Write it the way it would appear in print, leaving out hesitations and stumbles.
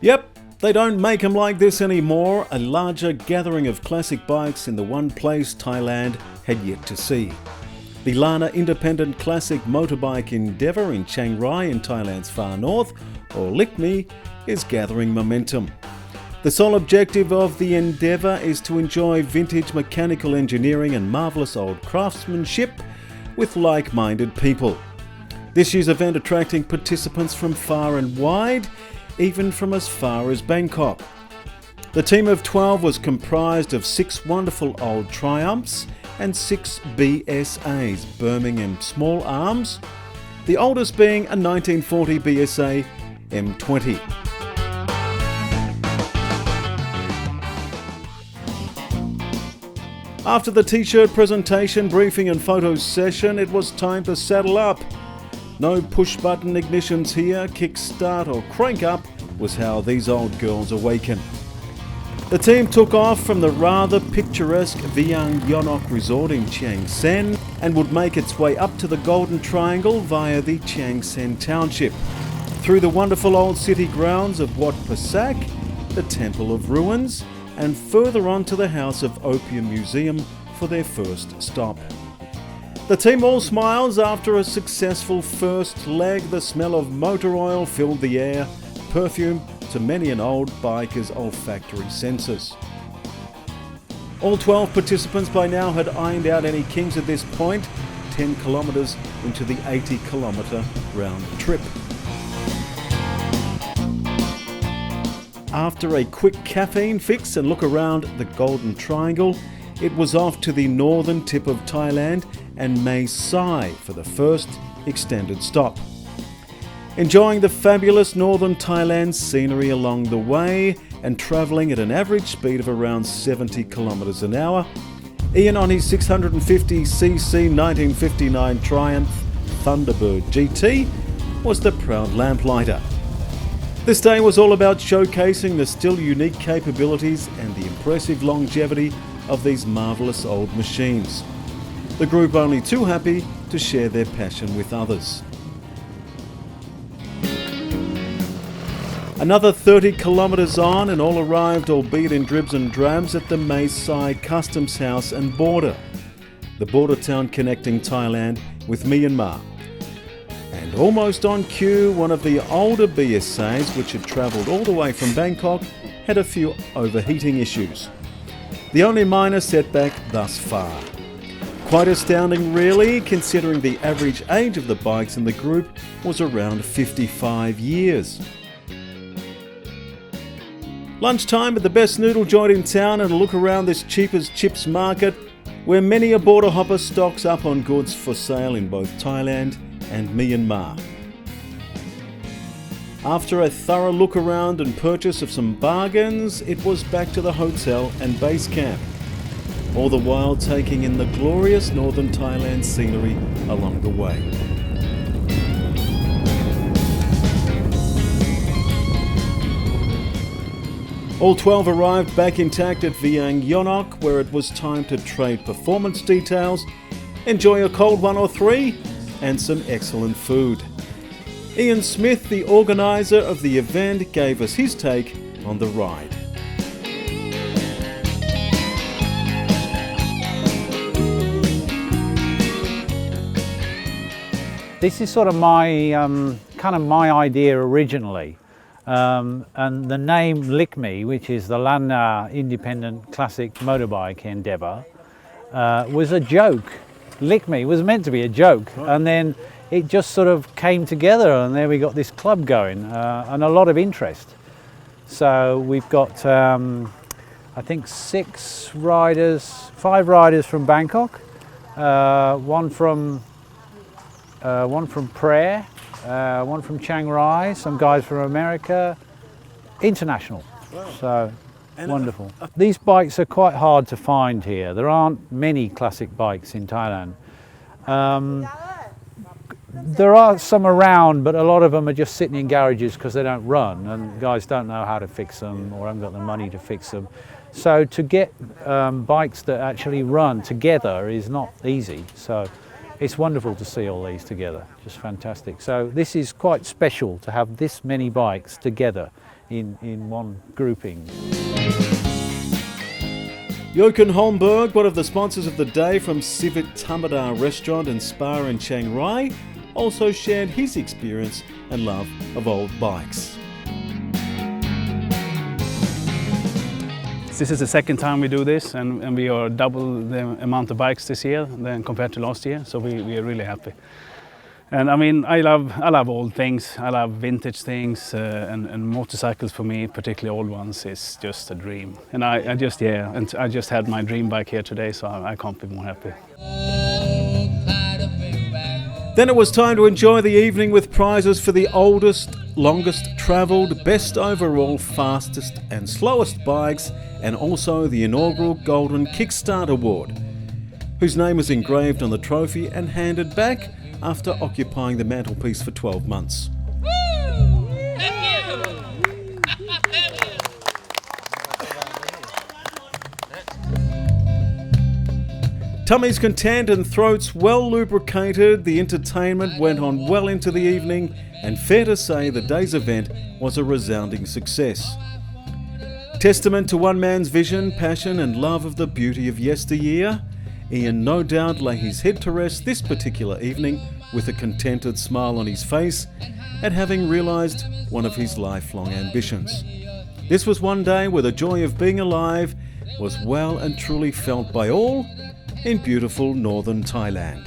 Yep, they don't make them like this anymore. A larger gathering of classic bikes in the one place Thailand had yet to see. The Lanna Independent Classic Motorbike Endeavor in Chiang Rai in Thailand's far north, or LICME, is gathering momentum. The sole objective of the Endeavor is to enjoy vintage mechanical engineering and marvellous old craftsmanship with like-minded people. This year's event attracting participants from far and wide, even from as far as Bangkok. The team of 12 was comprised of 6 wonderful old Triumphs and 6 BSAs, Birmingham small arms, the oldest being a 1940 BSA M20. After the t-shirt presentation, briefing and photo session, it was time to saddle up. No push-button ignitions here, kick-start or crank-up was how these old girls awaken. The team took off from the rather picturesque Viang Yonok resort in Chiang Sen and would make its way up to the Golden Triangle via the Chiang Sen township, through the wonderful old city grounds of Wat Pasak, the Temple of Ruins, and further on to the House of Opium Museum for their first stop. The team all smiles after a successful first leg. The smell of motor oil filled the air, perfume to many an old biker's olfactory senses. All 12 participants by now had ironed out any kinks at this point, 10 kilometres into the 80-kilometre round trip. After a quick caffeine fix and look around the Golden Triangle, it was off to the northern tip of Thailand and Mae Sai for the first extended stop. Enjoying the fabulous northern Thailand scenery along the way and travelling at an average speed of around 70 kilometres an hour, Ian on his 650cc 1959 Triumph Thunderbird GT was the proud lamplighter. This day was all about showcasing the still unique capabilities and the impressive longevity of these marvellous old machines. The group only too happy to share their passion with others. Another 30 kilometres on and all arrived, albeit in dribs and drabs, at the Mae Sai Customs House and border, the border town connecting Thailand with Myanmar. And almost on cue, one of the older BSAs, which had travelled all the way from Bangkok, had a few overheating issues. The only minor setback thus far. Quite astounding really, considering the average age of the bikes in the group was around 55 years. Lunchtime at the best noodle joint in town and a look around this cheap as chips market, where many a border hopper stocks up on goods for sale in both Thailand and Myanmar. After a thorough look around and purchase of some bargains, it was back to the hotel and base camp, all the while taking in the glorious northern Thailand scenery along the way. All 12 arrived back intact at Viang Yonok, where it was time to trade performance details, enjoy a cold one or three, and some excellent food. Ian Smith, the organiser of the event, gave us his take on the ride. This is sort of my my idea originally, and the name LICME, which is the Lanna Independent Classic Motorbike Endeavor, was a joke. LICME was meant to be a joke, and then it just sort of came together, and there we got this club going, and a lot of interest. So we've got, I think 5 riders from Bangkok, one from Praia, one from Chiang Rai, some guys from America, international. Wow. So wonderful. These bikes are quite hard to find here. There aren't many classic bikes in Thailand. There are some around, but a lot of them are just sitting in garages because they don't run, and guys don't know how to fix them or haven't got the money to fix them. So to get bikes that actually run together is not easy. So it's wonderful to see all these together, just fantastic. So this is quite special to have this many bikes together in one grouping. Jochen Holmberg, one of the sponsors of the day from Sivit Tamada restaurant and spa in Chiang Rai, also shared his experience and love of old bikes. This is the second time we do this, and we are double the amount of bikes this year than compared to last year, so we are really happy. And I mean, I love old things. I love vintage things, and motorcycles for me, particularly old ones, is just a dream. And I just had my dream bike here today, so I can't be more happy. Then it was time to enjoy the evening with prizes for the oldest, longest travelled, best overall, fastest and slowest bikes, and also the inaugural Golden Kickstart Award, whose name was engraved on the trophy and handed back after occupying the mantelpiece for 12 months. Tummies content and throats well lubricated, the entertainment went on well into the evening, and fair to say the day's event was a resounding success. Testament to one man's vision, passion and love of the beauty of yesteryear, Ian no doubt lay his head to rest this particular evening with a contented smile on his face at having realised one of his lifelong ambitions. This was one day where the joy of being alive was well and truly felt by all in beautiful northern Thailand.